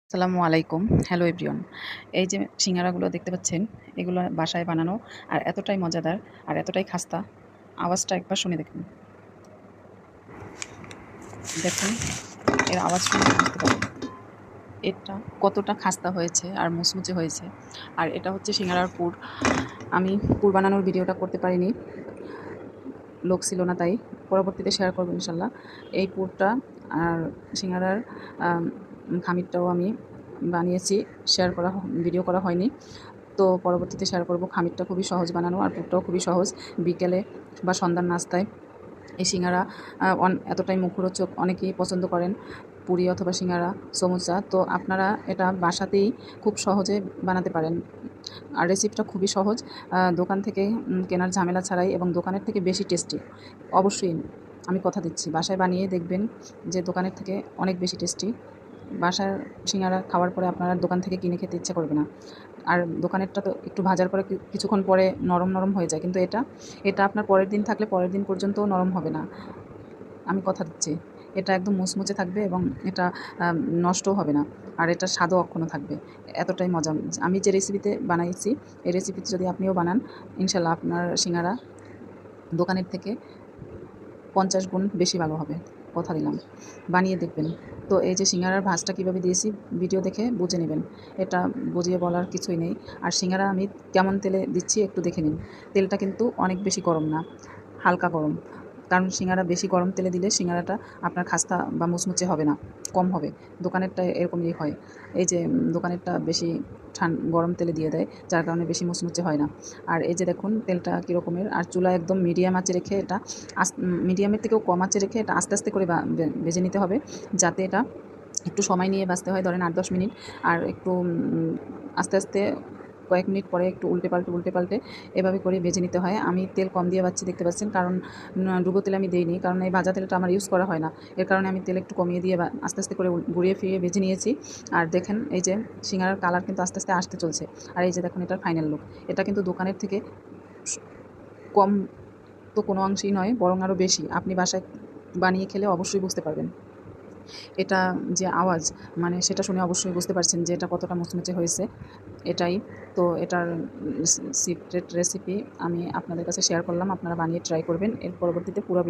আসসালামু আলাইকুম। Hello everyone. এই যে সিঙ্গারাগুলো দেখতে পাচ্ছেন, এগুলো বাসায় বানানো আর এতটাই মজাদার আর এতটাই খাস্তা। আওয়াজটা একবার শুনে দেখুন। দেখুন, এর আওয়াজ শুনলে বুঝতে পারবেন এটা কতটা খাস্তা হয়েছে আর মুচমুচে হয়েছে। আর এটা হচ্ছে সিঙ্গারার পুর। আমি পুর বানানোর ভিডিওটা করতে পারিনি, লোক ছিল না তাই। পরবর্তীতে শেয়ার করব ইনশাল্লাহ। এই পুরটা আর সিঙ্গারার আম খামিরটাও আমি বানিয়েছি, ভিডিও করা হয়নি। তো পরবর্তীতে শেয়ার করব। খামিরটা খুবই সহজ বানানো আর পুরটাও খুবই সহজ। বিকেলে বা সন্ধ্যার নাস্তায় এই সিঙ্গারা এতটাই মুখরোচক, অনেকেই পছন্দ করেন পুরি অথবা সিঙ্গারা, সমুচা। তো আপনারা এটা বাসাতেই খুব সহজে বানাতে পারেন। আর রেসিপিটা খুবই সহজ, দোকান থেকে কেনার ঝামেলা ছাড়াই এবং দোকানের থেকে বেশি টেস্টি। অবশ্যই আমি কথা দিচ্ছি, বাসায় বানিয়ে দেখবেন যে দোকানের থেকে অনেক বেশি টেস্টি। বাসার সিঙ্গারা খাওয়ার পরে আপনার আর দোকান থেকে কিনে খেতে ইচ্ছা করবে না। আর দোকানেরটা তো একটু ভাজার পরে কিছুক্ষণ পরে নরম নরম হয়ে যায়, কিন্তু এটা আপনার পরের দিন থাকলে পরের দিন পর্যন্তও নরম হবে না। আমি কথা দিচ্ছি, এটা একদম মুচমুচে থাকবে এবং এটা নষ্টও হবে না। আর এটার স্বাদও অক্ষুণ্ণ থাকবে। এতটাই মজা। আমি যে রেসিপিতে বানাইছি, এই রেসিপিতে যদি আপনিও বানান, ইনশাল্লাহ আপনার সিঙ্গারা দোকানের থেকে 50 গুণ বেশি ভালো হবে, কথা দিলাম। বানিয়ে দেখবেন। তো এই যে সিঙ্গারার ভাজটা কীভাবে দিয়েছি ভিডিও দেখে বুঝে নেবেন। এটা বুঝিয়ে বলার কিছুই নেই। আর সিঙ্গারা আমি কেমন তেলে দিচ্ছি একটু দেখে নিন। তেলটা কিন্তু অনেক বেশি গরম না, হালকা গরম। কারণ সিঙ্গারা বেশি গরম তেলে দিলে সিঙ্গারাটা আপনার খাস্তা বা মুচমুচে হবে না, কম হবে। দোকানেরটা এরকমই হয়। এই যে দোকানেরটা বেশি গরম তেলে দিয়ে দেয়, যার কারণে বেশি মুচমুচে হয় না। আর এই যে দেখুন তেলটা কীরকমের। আর চুলা একদম মিডিয়াম আঁচে রেখে এটা মিডিয়ামের থেকেও কম আঁচে রেখে এটা আস্তে আস্তে করে ভেজে নিতে হবে, যাতে এটা একটু সময় নিয়ে ভাজতে হয়, ধরেন 8-10 মিনিট। আর একটু আস্তে আস্তে কয়েক মিনিট পরে একটু উল্টে পাল্টে এভাবে করে ভেজে নিতে হয়। আমি তেল কম দিয়ে ভাজছি দেখতে পাচ্ছেন, কারণ ডুবো তেল আমি দিইনি, কারণ এই ভাজা তেলটা আমার ইউজ করা হয় না। এর কারণে আমি তেল একটু কমিয়ে দিয়ে আস্তে আস্তে করে ঘুরিয়ে ফিরিয়ে ভেজে নিয়েছি। আর দেখেন এই যে সিঙ্গারার কালার কিন্তু আস্তে আস্তে আসতে চলছে। আর এই যে দেখুন এটার ফাইনাল লুক। এটা কিন্তু দোকানের থেকে কম তো কোনো অংশেই নয়, বরং আরও বেশি। আপনি বাসায় বানিয়ে খেলে অবশ্যই বুঝতে পারবেন। এটা যে আওয়াজ, মানে সেটা শুনে অবশ্যই বুঝতে পারছেন যে এটা কতটা মুচমুচে হয়েছে। এটাই তো এটার সিক্রেট রেসিপি আমি আপনাদের কাছে শেয়ার করলাম। আপনারা বানিয়ে ট্রাই করবেন। এর পরবর্তীতে পুরো